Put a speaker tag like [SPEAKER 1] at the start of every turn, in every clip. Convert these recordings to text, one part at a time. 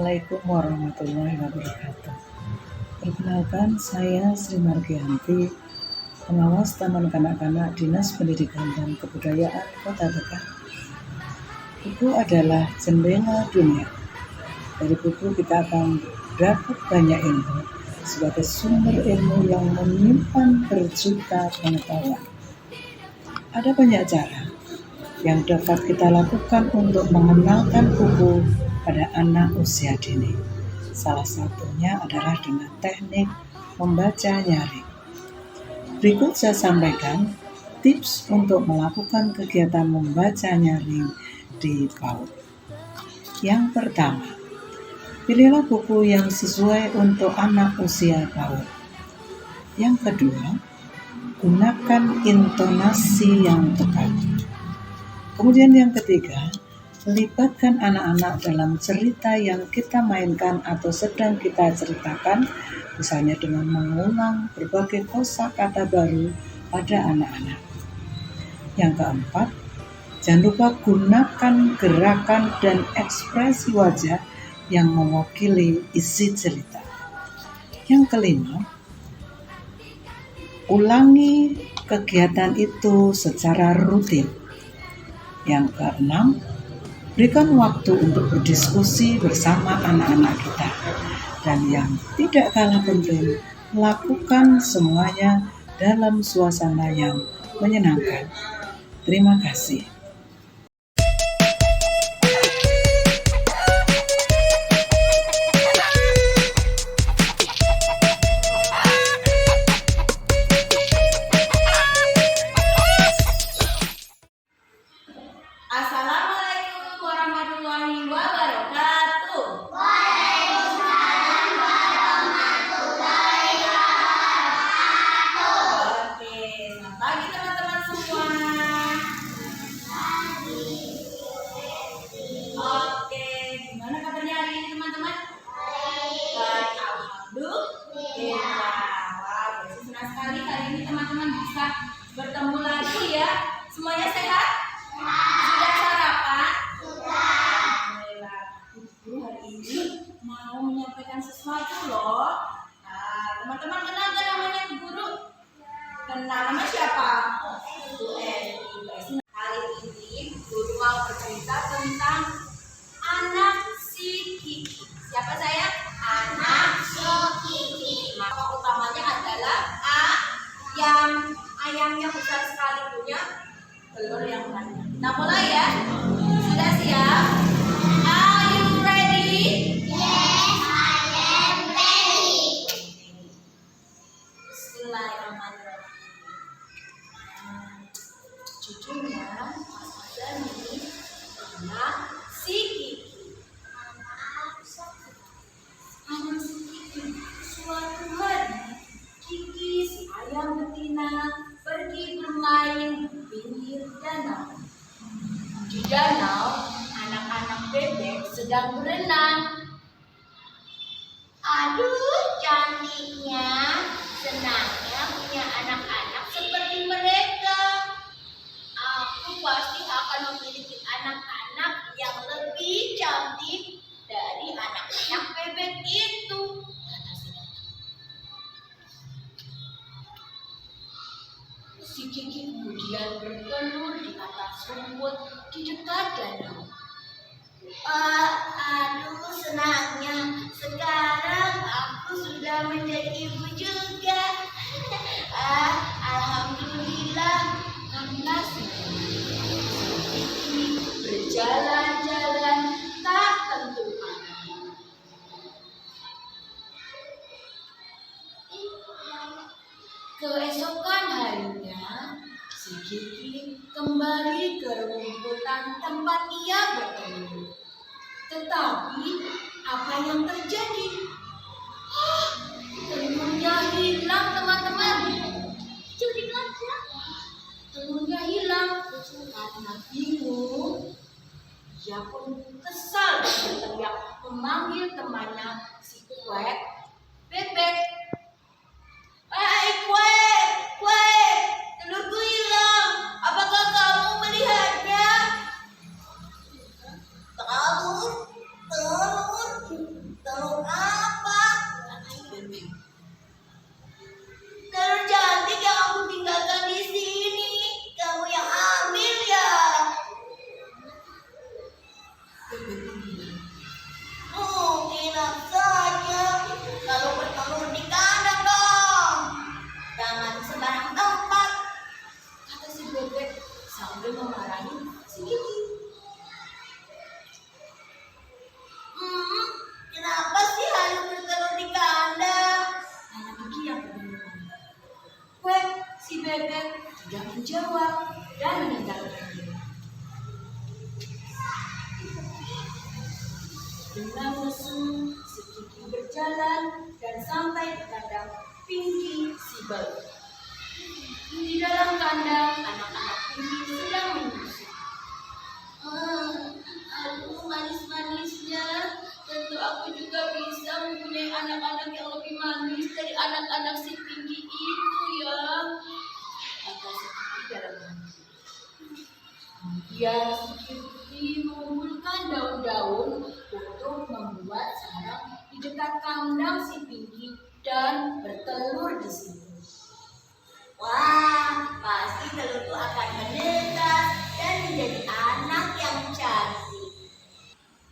[SPEAKER 1] Assalamualaikum warahmatullahi wabarakatuh. Perkenalkan, saya Sri Margianti, pengawas Taman Kanak-kanak Dinas Pendidikan dan Kebudayaan Kota Tegal. Buku adalah jendela dunia. Dari buku kita akan dapat banyak ilmu sebagai sumber ilmu yang menyimpan berjuta pengetahuan. Ada banyak cara yang dapat kita lakukan untuk mengenalkan buku pada anak usia dini. Salah satunya adalah dengan teknik membaca nyaring. Berikut saya sampaikan tips untuk melakukan kegiatan membaca nyaring di PAUD. Yang pertama, pilihlah buku yang sesuai untuk anak usia PAUD. Yang kedua, gunakan intonasi yang tepat. Kemudian yang ketiga, libatkan anak-anak dalam cerita yang kita mainkan atau sedang kita ceritakan, misalnya dengan mengulang berbagai kosakata baru pada anak-anak. Yang keempat, jangan lupa gunakan gerakan dan ekspresi wajah yang mewakili isi cerita. Yang kelima, ulangi kegiatan itu secara rutin. Yang keenam, berikan waktu untuk berdiskusi bersama anak-anak kita. Dan yang tidak kalah penting, lakukan semuanya dalam suasana yang menyenangkan. Terima kasih.
[SPEAKER 2] Assalamualaikum warahmatullahi wabarakatuh. Oke, selamat pagi teman-teman semua. Oke, gimana kabarnya hari ini teman-teman? Baik, alhamdulillah. Wah, senang sekali hari ini teman-teman bisa bertemu lagi ya. Semuanya sehat? Sudah sarapan? Alhamdulillah. Ibu hari ini mau menyampaikan sesuatu loh. Nah, teman-teman kenal gak namanya Bu Guru? Kenal, nama siapa? Bu Esti. Kali ini Bu Guru mau bercerita tentang anak si Kiki. Siapa saya? Anak si Kiki. Maka utamanya adalah ayam yang besar sekali punya telur yang banyak. Kita mulai ya. Sudah siap? Are you ready?
[SPEAKER 3] Yes, I am ready.
[SPEAKER 2] Bismillahirrahmanirrahim. Jujurnya, Mas Azan ini anak si Kiki. Anak si Kiki. Suatu hari, Kiki si ayam betina pergi bermain di pinggir danau. Di danau, anak-anak bebek sedang berenang.
[SPEAKER 3] Aduh, cantiknya, senangnya punya anak-anak seperti mereka. Aku pasti akan memiliki anak-anak yang lebih cantik dari anak-anak bebek itu, kata si Kiki kemudian bertelur di atas rumput di dekat danau. Aduh, senangnya. Sekarang aku sudah menjadi ibu juga. Alhamdulillah. Karena si Kiki berjalan-jalan tak tentu arah. Keesokan harinya, si Kiki kembali ke rumputan tempat ia bertelur. Tetapi, apa yang terjadi? Telurnya hilang, teman-teman. Jadi aja. Telurnya hilang. Karena bingung, ia pun kesal dan berteriak memanggil temannya si Kuek bebek. Kuek, telurku hilang. Apakah kamu melihatnya? Telur. sambil memarahi si Kiki.
[SPEAKER 2] Kenapa sih Halu bertelur di kandang?
[SPEAKER 3] Tanya Kiki yang kebingungan. Weh, si bebek tidak menjawab dan meninggalkannya. Dengan lesu, si Kiki berjalan dan sampai di kandang Pinky si bayi. Di dalam kandang, anak-anak Pinky sedang menyusu.
[SPEAKER 2] Aduh, manis-manisnya. Tentu aku juga bisa mempunyai anak-anak yang lebih manis dari anak-anak si Pinky itu ya.
[SPEAKER 3] Kata si Kiki dalam hati. Kemudian si Kiki mengumpulkan daun-daun untuk membuat sarang di dekat kandang si Pinky dan bertelur di situ.
[SPEAKER 2] Wah, pasti telurku akan menetas dan menjadi anak yang cantik.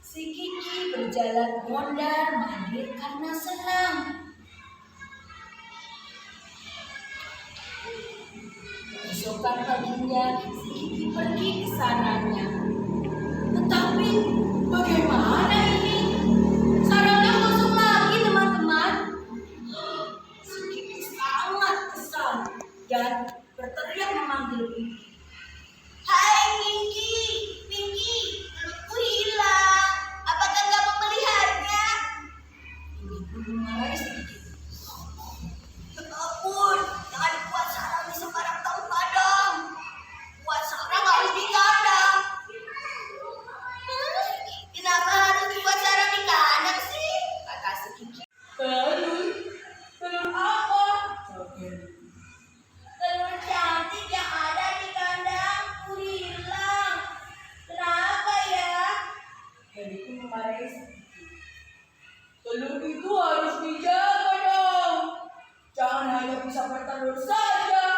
[SPEAKER 3] Si Kiki berjalan mondar-mandir karena senang. Esokan paginya, si Kiki pergi ke sarangnya. Tetapi bagaimana ini? Sarangnya kosong lagi, teman-teman. Si Kiki sangat kesal dan berteriak memanggil Pinky.
[SPEAKER 2] Hai Pinky, Pinky, telurku hilang. Apakah kamu melihatnya?
[SPEAKER 3] Pinky pun memarahi si Kiki.
[SPEAKER 2] Ya ampun, jangan buat sarang di sembarang tempat dong. Buat sarang harus di kandang. Kenapa harus dibuat sarang di kandang sih?
[SPEAKER 3] Kata si Kiki.
[SPEAKER 2] Telur apa? Telur cantik yang ada di kandangku hilang. Kenapa ya?
[SPEAKER 3] Heri pun memarahi si Kiki.
[SPEAKER 2] Telur itu harus dijaga dong. Jangan hanya bisa bertelur saja.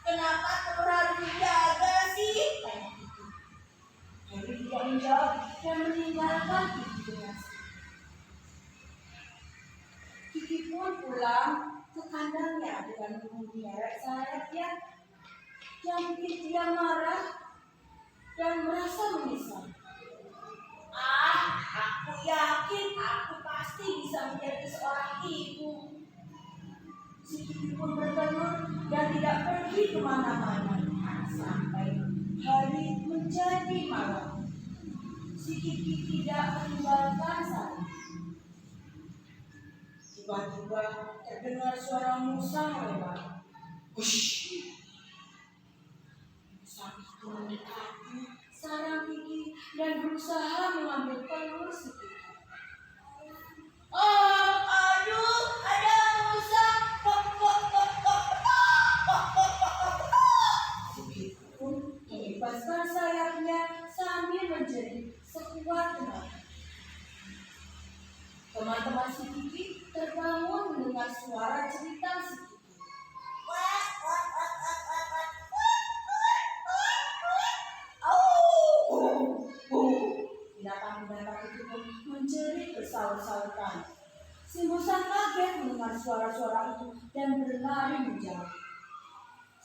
[SPEAKER 2] Kenapa telur harus dijaga sih?
[SPEAKER 3] Tanya Kiki. Heri tidak menjawab dan meninggalkan Kiki dengan sedih. Kiki pun pulang ke kandangnya dengan mengerek sayapnya yang bikin dia marah dan merasa menyesal.
[SPEAKER 2] Aku yakin aku pasti bisa menjadi seorang ibu.
[SPEAKER 3] Si Kiki pun bertelur dan tidak pergi kemana-mana sampai hari menjadi malam. Si Kiki tidak meninggalkan sana. Tiba-tiba terdengar suara musang lewat. Hush! Musang itu mendekati sarang Kiki dan berusaha mengambil telur si Kiki.
[SPEAKER 2] Oh, aduh, ada musang.
[SPEAKER 3] Si Kiki pun mengibaskan sayapnya sambil menjerit sekuat tenaga. Teman-teman si Kiki terbangun mendengar suara cerita si Kiki. Binatang-binatang itu pun menjerit bersaut-sautan. Si musang kaget mendengar suara-suara itu dan berlari menjauh.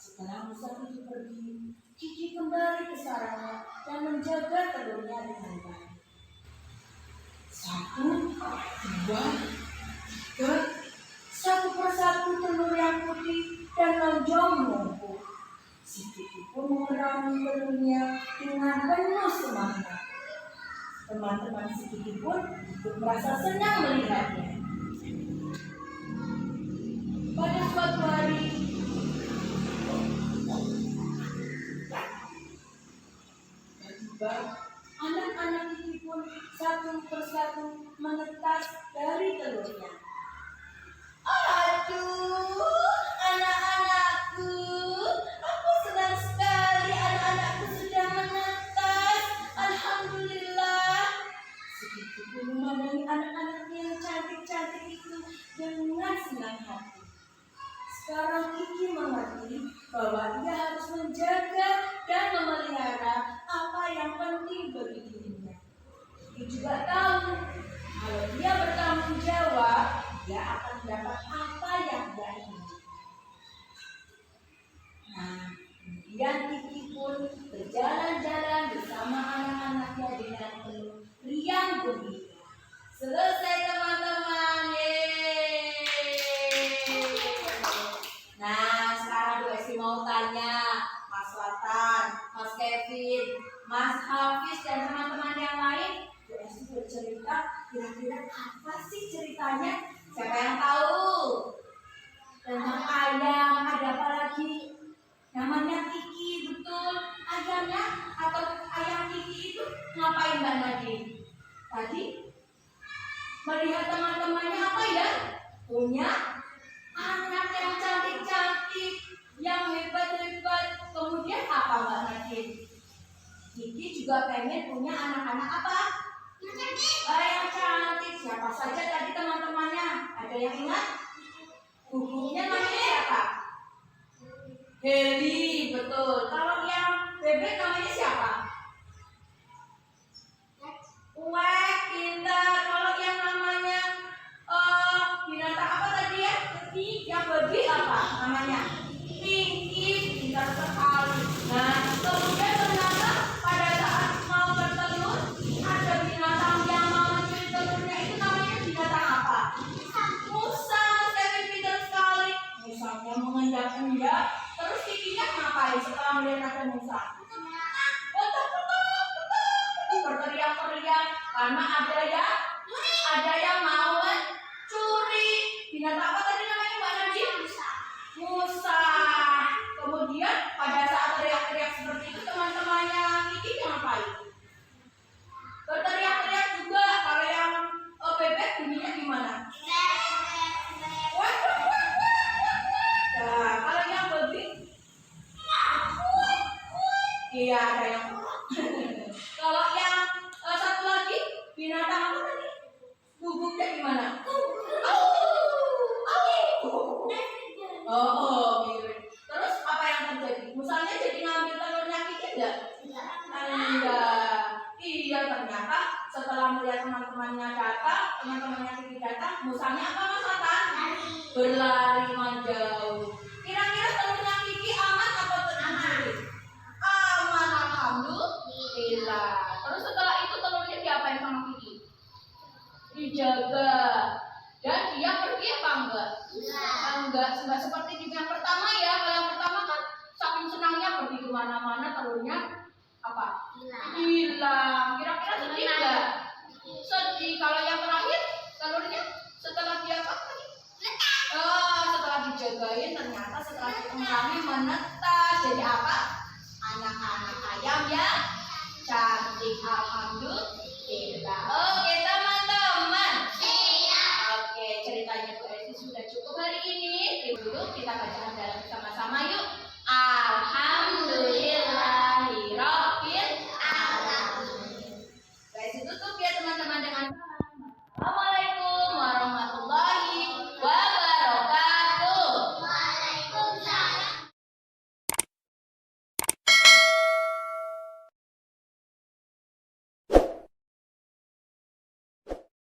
[SPEAKER 3] Setelah musang itu pergi, Kiki kembali ke sarangnya dan menjaga telurnya dengan baik. 1, 2, 3, satu persatu telur yang putih dan lonjong menumpuk. Si Kiki pun mengerami telurnya dengan penuh semangat. Teman-teman si Kiki pun ikut merasa senang melihatnya. Pada suatu hari, tiba-tiba anak-anak Kiki pun satu persatu menetas dari telurnya.
[SPEAKER 2] Aduh, anak-anakku. Aku senang sekali anak-anakku sudah menetas. Alhamdulillah.
[SPEAKER 3] Si Kiki pun memandangi anak-anaknya yang cantik-cantik itu dengan senang hati. Sekarang Kiki mengerti bahwa dia harus menjaga dan memelihara apa yang penting bagi dirinya. Kiki juga tahu kalau dia bertanggung jawab, dia akan mendapat apa yang dia inginkan. Nah, kemudian Kira-kira apa sih ceritanya? Siapa yang tahu? Tentang ayam, ada apa lagi? Namanya Kiki, betul. Ayamnya atau ayam Kiki itu ngapain Mbak Nadine? Tadi melihat teman-temannya apa ya? Punya anak yang cantik-cantik, yang hebat-hebat. Kemudian apa Mbak Nadine? Kiki juga pengen punya anak-anak apa? Yang cantik. Siapa saja tadi teman-temannya? Ada yang ingat? Gugunya namanya siapa? Heli, betul. Kalau yang bebek namanya siapa? Uwek, pintar. Kalau yang namanya binatang apa tadi ya? Yang babi apa namanya? Pinky, pintar sekali. Nah, kemudian ternyata pada saat mau bertelur, ada binatang yang mau mencuri telurnya, itu namanya binatang apa? Musa. Saya pintar sekali. Musanya mengendap-endap. Terus Kikinya ngapain setelah melihat ada Musa? Berteriak-teriak karena ada yang mau mencuri. Binatang apa tadi namanya Mbak Nadine? Musa. Kemudian pada saat teriak-teriak seperti itu, teman-temannya Kiki ngapain? Berteriak-teriak juga. Kalau yang bebek bunyinya gimana? Nah, kalau yang babi, iya ada yang. Kalau yang satu lagi binatang apa tadi? Guguknya gimana? Mirip. Terus apa yang terjadi? Musanya jadi ngambil telurnya Kiki enggak? Enggak. Iya, ternyata setelah melihat teman-temannya Kiki datang, musanya apa Mas Nathan? Berlari menjauh. Kira-kira telurnya Kiki aman atau tercuri? Aman, alhamdulillah. Terus setelah itu telurnya diapain sama Kiki? Dijaga. Dan dia pergi apa enggak? Enggak seperti di yang pertama ya. Kalau yang pertama kan saking senangnya pergi kemana-mana, telurnya apa? Hilang. Kira-kira sedih enggak? Sedih. Kalau yang terakhir telurnya setelah dia apa tadi? Setelah dijagain ternyata setelah dikembangin menetas. Jadi apa?